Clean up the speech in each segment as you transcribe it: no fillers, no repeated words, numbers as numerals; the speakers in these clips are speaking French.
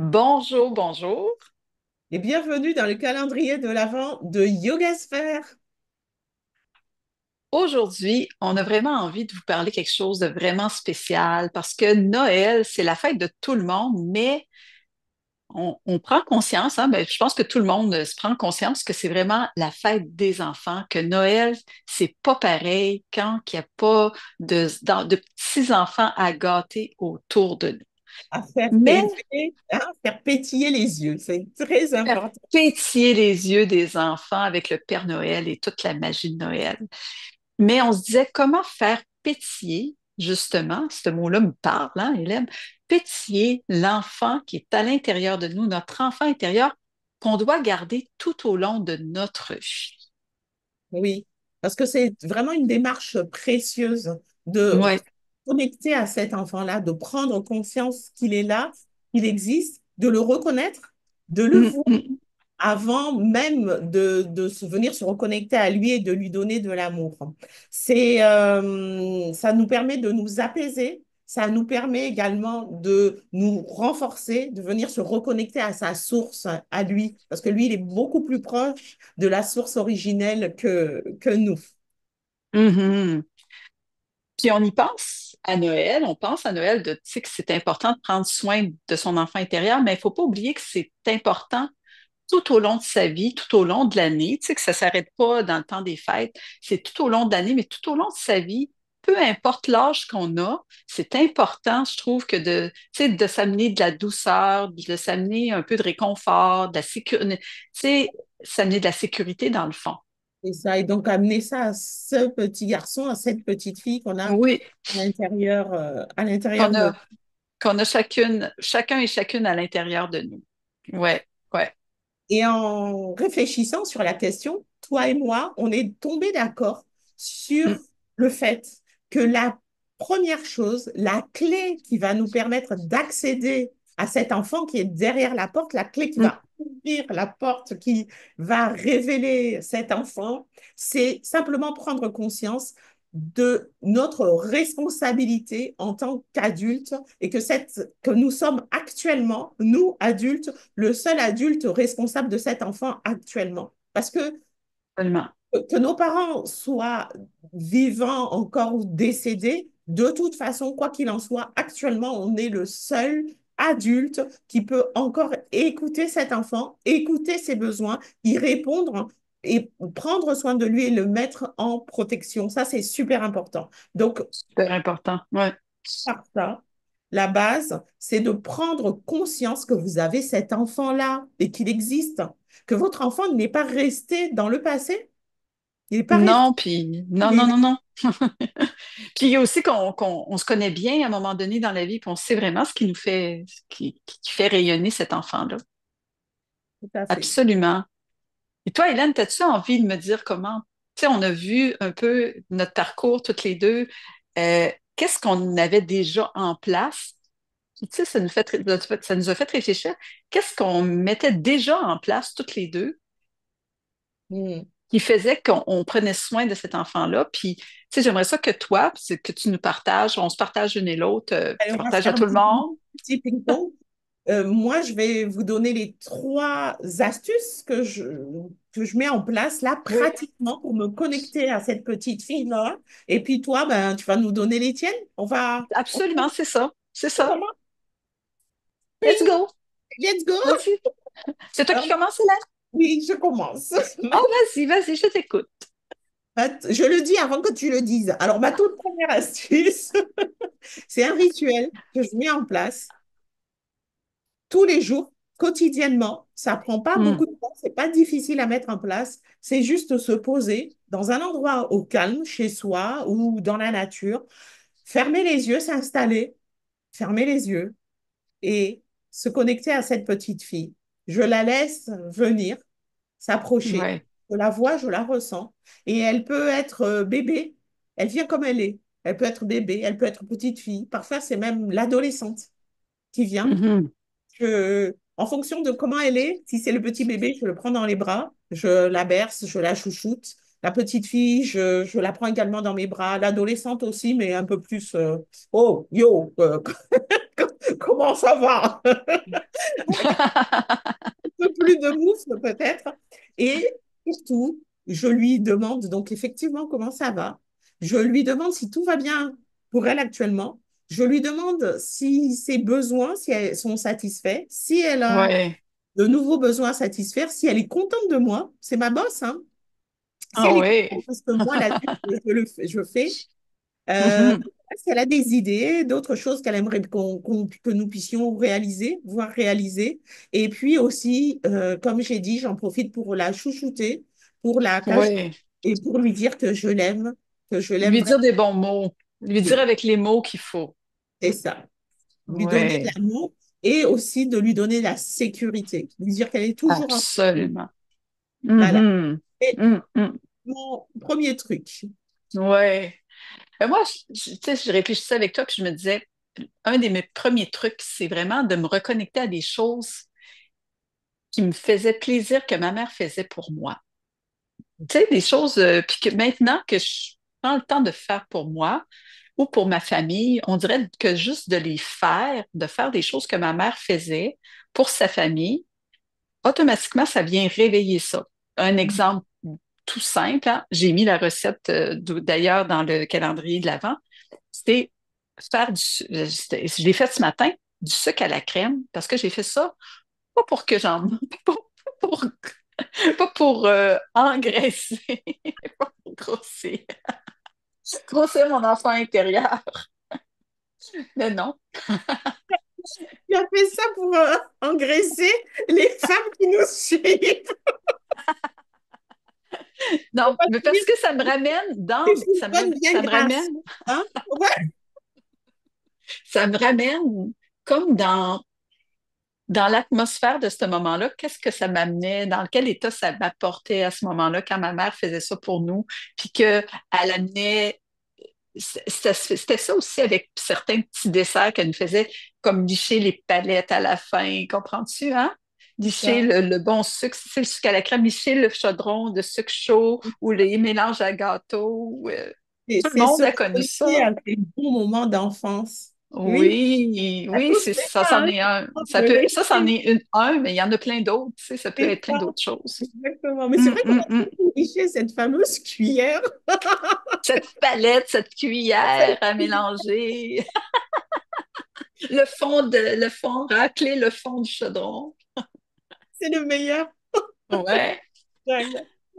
Bonjour, bonjour. Et bienvenue dans le calendrier de l'Avent de Yogasphère. Aujourd'hui, on a vraiment envie de vous parler quelque chose de vraiment spécial parce que Noël, c'est la fête de tout le monde, mais on prend conscience, hein, ben, je pense que tout le monde se prend conscience que c'est vraiment la fête des enfants, que Noël, c'est pas pareil quand il n'y a pas de petits enfants à gâter autour de nous. Mais Faire pétiller les yeux, c'est très faire important. pétiller les yeux des enfants avec le Père Noël et toute la magie de Noël. Mais on se disait comment faire pétiller, justement, ce mot-là me parle, hein, Hélène, pétiller l'enfant qui est à l'intérieur de nous, notre enfant intérieur, qu'on doit garder tout au long de notre vie. Oui, parce que c'est vraiment une démarche précieuse de Oui. connecter à cet enfant-là, de prendre conscience qu'il est là, qu'il existe, de le reconnaître, de le Mm, voir mm. avant même de venir se reconnecter à lui et de lui donner de l'amour. Ça nous permet de nous apaiser, ça nous permet également de nous renforcer, de venir se reconnecter à sa source, à lui, parce que lui, il est beaucoup plus proche de la source originelle que nous. Mhm. Puis on y pense à Noël, on pense à Noël de, tu sais, que c'est important de prendre soin de son enfant intérieur, mais il ne faut pas oublier que c'est important tout au long de sa vie, tout au long de l'année, tu sais, que ça ne s'arrête pas dans le temps des fêtes, c'est tout au long de l'année, mais tout au long de sa vie, peu importe l'âge qu'on a, c'est important, je trouve, que tu sais, de s'amener de la douceur, de s'amener un peu de réconfort, de la sécurité, tu sais, s'amener de la sécurité dans le fond. Et ça, et donc amener ça à ce petit garçon, à cette petite fille qu'on a Oui, à l'intérieur qu'on de. a, qu'on a chacun et chacune à l'intérieur de nous. Ouais, ouais. Et en réfléchissant sur la question, toi et moi, on est tombé d'accord sur Mm, le fait que la première chose, la clé qui va nous permettre d'accéder à cet enfant qui est derrière la porte, la clé qui mm. va ouvrir la porte, qui va révéler cet enfant, c'est simplement prendre conscience de notre responsabilité en tant qu'adulte et que nous sommes actuellement, nous adultes, le seul adulte responsable de cet enfant actuellement. Parce Absolument. que nos parents soient vivants encore ou décédés, de toute façon, quoi qu'il en soit, actuellement, on est le seul adulte qui peut encore écouter cet enfant, écouter ses besoins, y répondre et prendre soin de lui et le mettre en protection. Ça, c'est super important. Donc, Super important. Ouais. par ça, la base, c'est de prendre conscience que vous avez cet enfant-là et qu'il existe, que votre enfant n'est pas resté dans le passé, il n'est pas resté, Non, puis non, il est non, là. non, non. Puis il y a aussi qu'on se connaît bien à un moment donné dans la vie, puis on sait vraiment ce qui nous fait, qui fait rayonner cet enfant-là. Tout à fait. Absolument. Et toi, Hélène, as-tu envie de me dire comment, tu sais, on a vu un peu notre parcours toutes les deux. Qu'est-ce qu'on avait déjà en place? Puis, tu sais, ça nous a fait réfléchir. Qu'est-ce qu'on mettait déjà en place toutes les deux Hmm. qui faisait qu'on prenait soin de cet enfant-là? Puis, tu sais, j'aimerais ça que toi, c'est que tu nous partages, on se partage l'une et l'autre, Allez, tu on va partages à faire tout le monde. petit ping-pong. Moi, je vais vous donner les trois astuces que je mets en place là Oui. pratiquement pour me connecter à cette petite fille-là. Et puis toi, ben, tu vas nous donner les tiennes. Absolument, c'est ça. C'est On ça. commence. Let's Oui, go. let's go. Vas-y. C'est toi qui Alors, commences, Hélène? oui, je commence. Oh, vas-y, vas-y, je t'écoute. Je le dis avant que tu le dises. Alors, ma toute première astuce, c'est un rituel que je mets en place tous les jours, quotidiennement. Ça prend pas Hmm. beaucoup de temps, c'est pas difficile à mettre en place. C'est juste se poser dans un endroit au calme, chez soi ou dans la nature, fermer les yeux, s'installer, fermer les yeux et se connecter à cette petite fille. Je la laisse venir, s'approcher. Ouais. Je la vois, je la ressens. Et elle peut être bébé, elle vient comme elle est. Elle peut être bébé, elle peut être petite fille. Parfois, c'est même l'adolescente qui vient. Mhm. En fonction de comment elle est, si c'est le petit bébé, je le prends dans les bras, je la berce, je la chouchoute. La petite fille, je la prends également dans mes bras. L'adolescente aussi, mais un peu plus, oh, yo, comment comment ça va? Un peu plus de moufle peut-être. Et surtout, je lui demande donc effectivement comment ça va. Je lui demande si tout va bien pour elle actuellement. Je lui demande si ses besoins, si elles sont satisfaits, si elle a Ouais. de nouveaux besoins à satisfaire, si elle est contente de moi. C'est ma boss, hein. Si Ah elle est ouais. contente parce que moi, la vie, je fais. Euh, Mhm. si elle a des idées, d'autres choses qu'elle aimerait que nous puissions réaliser, voir réaliser. Et puis aussi, comme j'ai dit, j'en profite pour la chouchouter, pour la cacher Ouais. et pour lui dire que je l'aime Lui vraiment. dire des bons mots. Lui dire Oui, avec les mots qu'il faut. c'est ça. Lui donner de Ouais. l'amour et aussi de lui donner la sécurité. Lui dire qu'elle est toujours en sécurité. Absolument. Voilà. Mhm. Et Mhm. mon premier truc. Ouais. Moi, tu sais, je réfléchissais avec toi, puis je me disais, un de mes premiers trucs, c'est vraiment de me reconnecter à des choses qui me faisaient plaisir que ma mère faisait pour moi. Tu sais, des choses, puis que maintenant que je prends le temps de faire pour moi ou pour ma famille, on dirait que juste de les faire, de faire des choses que ma mère faisait pour sa famille, automatiquement, ça vient réveiller ça. Un exemple tout simple, hein, j'ai mis la recette d'ailleurs dans le calendrier de l'Avent, c'était je l'ai fait ce matin, du sucre à la crème, parce que j'ai fait ça, pas pour que j'en, pas pour, pas pour engraisser, pas pour grossir, grossir mon enfant intérieur, mais non. Tu as fait ça pour engraisser les femmes qui nous suivent. On Non, va mais dire parce que ça me ramène que c'est une bonne bien ça me grasse. ramène, Hein? Ouais, ça me ramène comme dans l'atmosphère de ce moment-là, qu'est-ce que ça m'amenait, dans quel état ça m'apportait à ce moment-là quand ma mère faisait ça pour nous, puis qu'elle amenait, c'était ça aussi avec certains petits desserts qu'elle nous faisait, comme licher les palettes à la fin, comprends-tu, hein? c'est Licher ça. le bon sucre, c'est le sucre à la crème, licher le chaudron de sucre chaud ou les mélanges à gâteau. Tout le C'est se monde a connu reconnecter ça. à ces bons moments d'enfance. Oui, Oui, à oui, tous c'est les ça, cas, c'en hein, est un. de Ça, c'en laisser, est un, mais il y en a plein d'autres, tu sais, ça peut c'est être plein ça, d'autres choses. exactement. Mais c'est Hum, vrai qu'on hum, a hum. beaucoup léché cette fameuse cuillère. Cette palette, cette cuillère à mélanger, le fond, racler le fond du chaudron. C'est le meilleur. Ouais.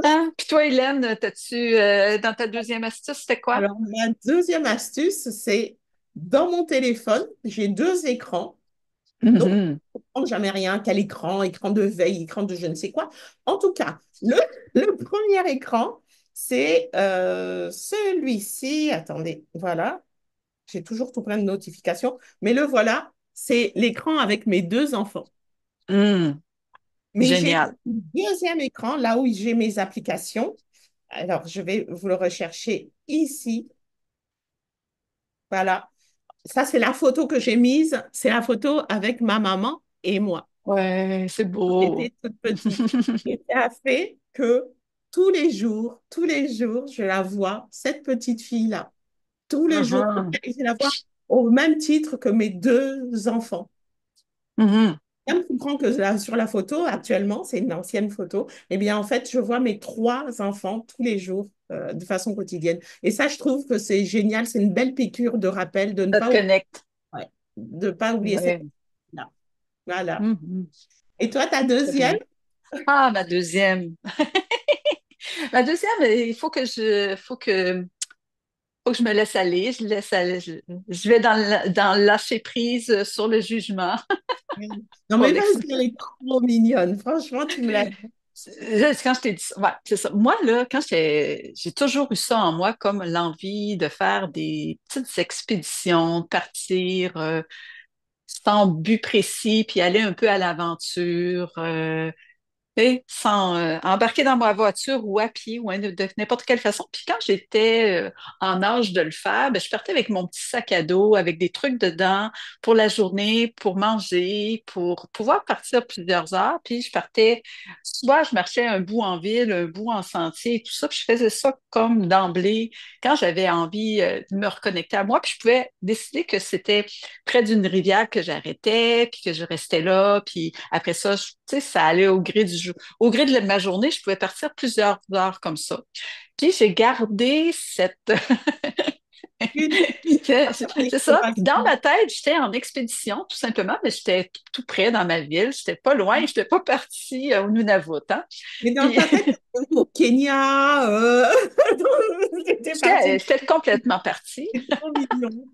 Hein? Puis toi, Hélène, dans ta deuxième astuce, c'était quoi? Alors, ma deuxième astuce, c'est dans mon téléphone, j'ai deux écrans. Donc, Mhm. je ne prends jamais rien, quel écran, écran de veille, écran de je ne sais quoi. En tout cas, le premier écran, c'est celui-ci. Attendez, voilà. J'ai toujours tout plein de notifications, mais le voilà, c'est l'écran avec mes deux enfants. Hum, Mais j'ai génial. un deuxième écran, là où j'ai mes applications. Alors, je vais vous le rechercher ici. Voilà. Ça, c'est la photo que j'ai mise. C'est la photo avec ma maman et moi. Ouais, c'est beau. J'étais toute petite. Et ça a fait que tous les jours, je la vois, cette petite fille-là. Tous les jours, Mhm. je la vois au même titre que mes deux enfants. Mhm. Bien comprends que sur la photo, actuellement, c'est une ancienne photo, eh bien, en fait, je vois mes trois enfants tous les jours de façon quotidienne. Et ça, je trouve que c'est génial. C'est une belle piqûre de rappel de ne Ça te pas, connecte. ouais, de pas oublier cette Ouais. là. Voilà. Mhm. Et toi, ta Très deuxième? bien. Ah, ma deuxième. Ma deuxième, faut que je me laisse aller. Je laisse aller. Je vais dans le lâcher prise sur le jugement Non, pour mais vas-y, elle l'exprimer. est trop mignonne. Franchement, tu me l'as dit. Quand je t'ai dit ça, ouais, c'est ça. Moi, là, j'ai toujours eu ça en moi, comme l'envie de faire des petites expéditions, de partir sans but précis, puis aller un peu à l'aventure. Et sans embarquer dans ma voiture ou à pied ou de n'importe quelle façon. Puis quand j'étais en âge de le faire, ben, je partais avec mon petit sac à dos, avec des trucs dedans pour la journée, pour manger, pour pouvoir partir plusieurs heures. Puis je partais, soit je marchais un bout en ville, un bout en sentier et tout ça. Puis je faisais ça comme d'emblée quand j'avais envie de me reconnecter à moi. Puis je pouvais décider que c'était près d'une rivière que j'arrêtais, puis que je restais là. Puis après ça, tu sais, ça allait au gré de ma journée, je pouvais partir plusieurs heures comme ça. Puis j'ai gardé cette... Une C'est ça. Dans exploration. ma tête, j'étais en expédition, tout simplement, mais j'étais tout près dans ma ville. J'étais pas loin, j'étais pas partie au Nunavut, hein. Mais dans Puis ta tête, t'es au Kenya, t'étais parti, j'étais complètement partie, c'est trop mignon.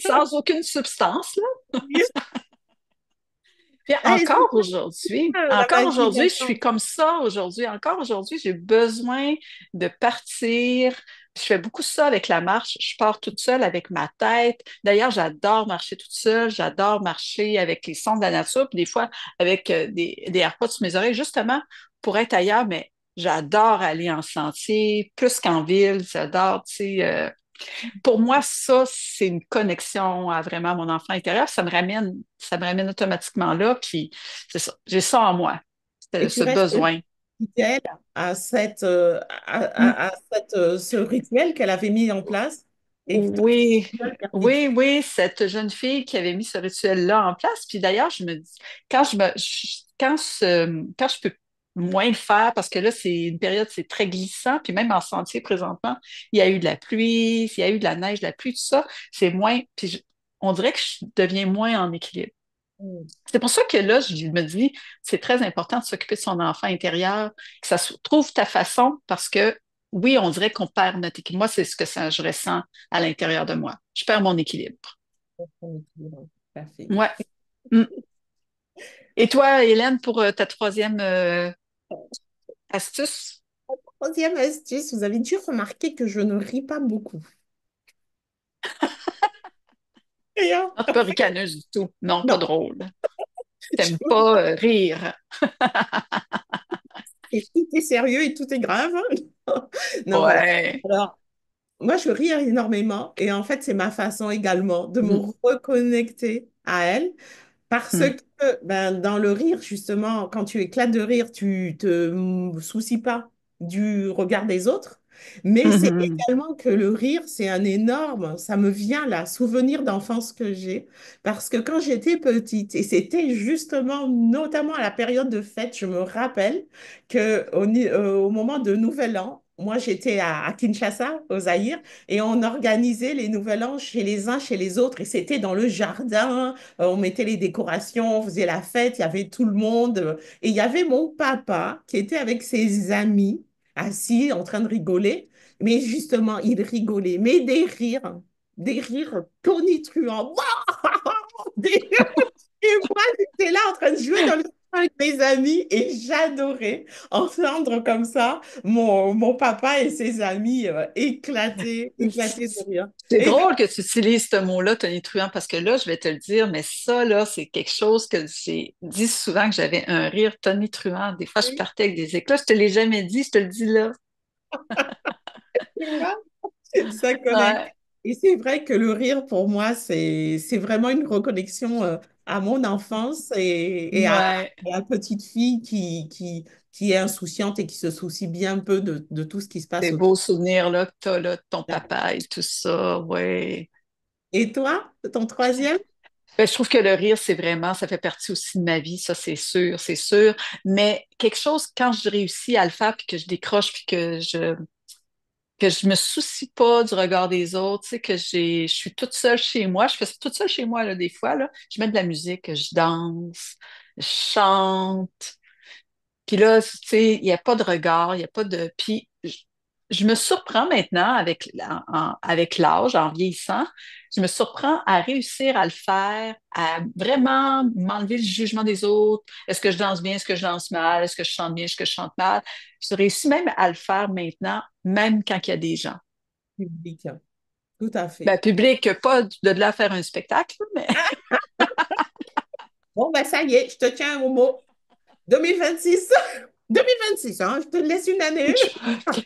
sans aucune substance, là. Puis Allez, c'est ça, la encore magie de aujourd'hui, je suis l'enfance. comme ça aujourd'hui. Encore aujourd'hui, j'ai besoin de partir. Je fais beaucoup ça avec la marche. Je pars toute seule avec ma tête. D'ailleurs, j'adore marcher toute seule. J'adore marcher avec les sons de la nature. Puis des fois, avec des AirPods sur mes oreilles, justement pour être ailleurs. Mais j'adore aller en sentier, plus qu'en ville. J'adore, tu sais, pour moi, ça, c'est une connexion à vraiment mon enfant intérieur. Ça me ramène automatiquement là. Puis c'est ça. J'ai ça en moi, Et tu ce restes besoin. fidèle à Mm. ce rituel qu'elle avait mis en place et que toi, Oui, tu as gardé. oui, cette jeune fille qui avait mis ce rituel-là en place. Puis d'ailleurs, je me dis, quand je peux moins le faire, parce que là, c'est une période, c'est très glissant, puis même en sentier présentement, il y a eu de la pluie, il y a eu de la neige, de la pluie, tout ça, c'est moins, on dirait que je deviens moins en équilibre. Mm. C'est pour ça que là, je me dis, c'est très important de s'occuper de son enfant intérieur, que ça trouve ta façon, parce que oui, on dirait qu'on perd notre équilibre. Moi, c'est ce que je ressens à l'intérieur de moi. Je perds mon équilibre. Tout à fait. Ouais. Mm. Et toi, Hélène, pour ta troisième astuce? Troisième astuce, vous avez dû remarquer que je ne ris pas beaucoup. Rien. Non, t'es pas ricaneuse du tout. Non, pas Non. drôle. T'aimes pas rire. Et tout est sérieux et tout est grave. Non, voilà. Ouais. Alors, moi, je ris énormément et en fait, c'est ma façon également de me Mm. reconnecter à elle. Parce Mm. que ben, dans le rire, justement, quand tu éclates de rire, tu te soucies pas du regard des autres. Mais c'est Mhm. également que le rire, c'est un énorme, ça me vient là, souvenir d'enfance que j'ai. Parce que quand j'étais petite, et c'était justement, notamment à la période de fête, je me rappelle au moment de Nouvel An, moi j'étais à Kinshasa, au Zaïre, et on organisait les Nouvel An chez les uns, chez les autres, et c'était dans le jardin. On mettait les décorations, on faisait la fête, il y avait tout le monde. Et il y avait mon papa qui était avec ses amis, assis, en train de rigoler. Mais justement, il rigolait, mais des rires tonitruants. Des- Et moi, j'étais là en train de jouer dans le salon avec mes amis et j'adorais entendre comme ça mon papa et ses amis éclater de rire. C'est Et drôle que tu utilises ce mot-là, tonitruant, parce que là, je vais te le dire, mais ça, là, c'est quelque chose que j'ai dit souvent que j'avais un rire tonitruant. Des fois, je puis, partais avec des éclats. Je te l'ai jamais dit, je te le dis là. tu vois, ça connecte. Ouais, Et c'est vrai que le rire, pour moi, c'est vraiment une reconnexion à mon enfance ouais. et à la petite fille qui est insouciante et qui se soucie bien peu de tout ce qui se passe Des autour. beaux souvenirs là, que tu as là, de ton papa et tout ça, ouais. Et toi, ton troisième? Ben, je trouve que le rire, c'est vraiment, ça fait partie aussi de ma vie, ça, c'est sûr, c'est sûr. Mais quelque chose, quand je réussis à le faire, puis que je décroche, puis que je me soucie pas du regard des autres, tu sais, je suis toute seule chez moi, je fais ça toute seule chez moi, là, des fois, là, je mets de la musique, je danse, je chante, puis là, tu sais, il n'y a pas de regard, il n'y a pas de... Puis je me surprends maintenant avec l'âge, en vieillissant, je me surprends à réussir à le faire, à vraiment m'enlever le jugement des autres. Est-ce que je danse bien? Est-ce que je danse mal? Est-ce que je chante bien? Est-ce que je chante mal? Je réussis même à le faire maintenant, même quand il y a des gens. Public, tout à Ben, fait. public, pas de là faire un spectacle, mais Bon, ben ça y est, je te tiens au mot. 2026. 2026, hein, je te laisse une année.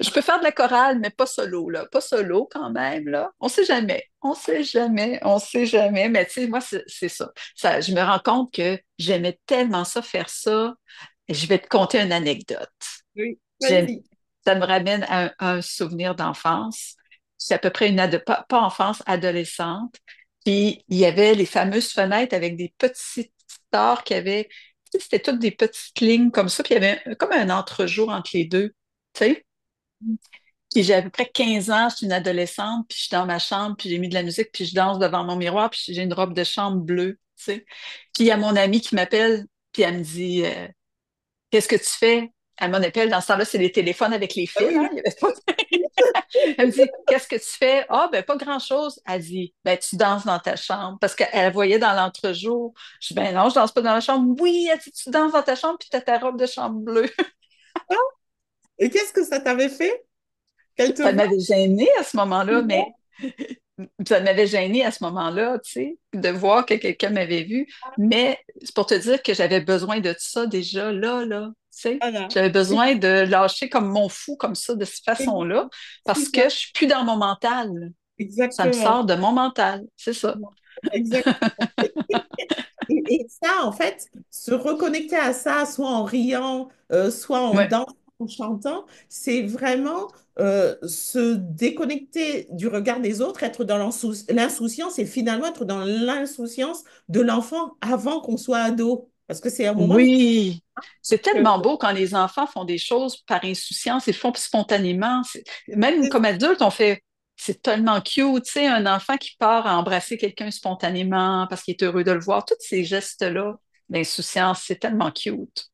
Je peux faire de la chorale, mais pas solo, là. Pas solo quand même, là. On sait jamais. On sait jamais. On sait jamais. Mais tu sais, moi, c'est ça. Ça. Je me rends compte que j'aimais tellement ça, faire ça. Et je vais te conter une anecdote. Oui, J'aime- vas-y. Ça me ramène à un souvenir d'enfance. C'est à peu près pas enfance, adolescente. Puis il y avait les fameuses fenêtres avec des petits stores qui avaient, tu sais, c'était toutes des petites lignes comme ça, puis il y avait comme un entrejour entre les deux, tu sais. Puis j'ai à peu près 15 ans, je suis une adolescente, puis je suis dans ma chambre, puis j'ai mis de la musique, puis je danse devant mon miroir, puis j'ai une robe de chambre bleue, tu sais. Puis il y a mon amie qui m'appelle, puis elle me dit, qu'est-ce que tu fais? Elle m'en appelle, dans ce temps-là, c'est les téléphones avec les Ah fils, oui, hein? Il y avait pas... Elle me dit, qu'est-ce que tu fais? Ah, ben, pas grand-chose. Elle dit, ben, tu danses dans ta chambre. Parce qu'elle voyait dans l'entrejour. Je dis, ben non, je danse pas dans la chambre. Oui, elle dit, tu danses dans ta chambre, puis t'as ta robe de chambre bleue. oui. Et qu'est-ce que ça t'avait fait? Qu'elle te Ça voit? m'avait gênée à ce moment-là, mais ça m'avait gênée à ce moment-là, tu sais, de voir que quelqu'un m'avait vu. Mais c'est pour te dire que j'avais besoin de ça déjà, là, tu sais. Voilà. J'avais besoin de lâcher comme mon fou, comme ça, de cette façon-là, C'est parce que ça, je suis plus dans mon mental. Ça me exactement. sort de mon mental, c'est ça. Exactement. Et ça, en fait, se reconnecter à ça, soit en riant, soit en Ouais. dansant, en chantant, c'est vraiment se déconnecter du regard des autres, être dans l'insouciance et finalement être dans l'insouciance de l'enfant avant qu'on soit ado. Parce que c'est un moment Oui, c'est que tellement beau quand les enfants font des choses par insouciance, ils le font spontanément. Même comme adulte, on fait, c'est tellement cute, tu sais, un enfant qui part à embrasser quelqu'un spontanément parce qu'il est heureux de le voir. Tous ces gestes-là d'insouciance, c'est tellement cute.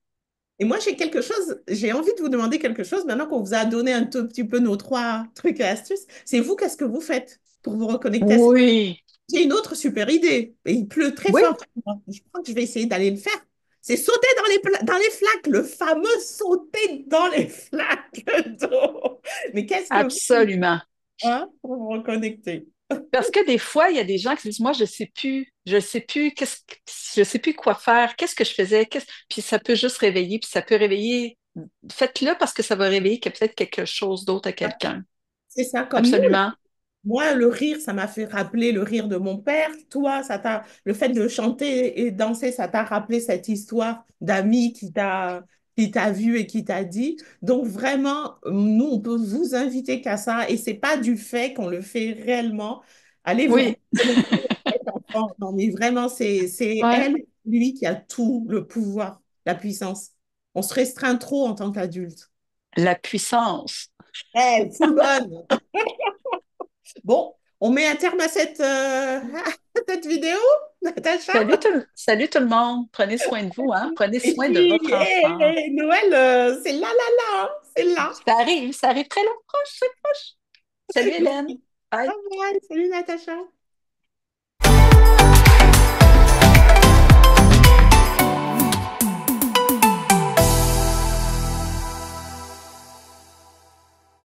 Et moi, j'ai envie de vous demander quelque chose maintenant qu'on vous a donné un tout petit peu nos trois trucs et astuces. C'est vous, qu'est-ce que vous faites pour vous reconnecter à ça? Oui, J'ai une autre super idée. Et il pleut très oui, fort. Je crois que je vais essayer d'aller le faire. C'est sauter dans les flaques, le fameux sauter dans les flaques d'eau. Mais qu'est-ce que vous faites, absolument. hein, pour vous reconnecter? Parce que des fois, il y a des gens qui disent, moi, je sais plus, je sais plus quoi faire, qu'est-ce que je faisais, puis ça peut juste réveiller, puis ça peut réveiller, faites-le parce que ça va réveiller peut-être quelque chose d'autre à quelqu'un. C'est ça, comme nous. Absolument. Moi, le rire, ça m'a fait rappeler le rire de mon père. Toi, le fait de chanter et danser, ça t'a rappelé cette histoire d'ami qui t'a vu et qui t'a dit. Donc vraiment, nous, on peut vous inviter qu'à ça. Et c'est pas du fait qu'on le fait réellement. Allez vous Oui, reconnecter à cet enfant. Non, mais vraiment, c'est ouais. elle, lui, qui a tout le pouvoir, la puissance. On se restreint trop en tant qu'adulte. La puissance. Eh, full bonne. Bon, on met un terme à cette vidéo, Natacha. Salut tout le monde. Prenez soin de vous, hein. Prenez Et soin de puis, votre enfant. Noël, c'est là, là, là, hein, c'est là. Ça arrive très proche, c'est proche. Salut Hélène. Bye. Bye bye. Salut Natacha.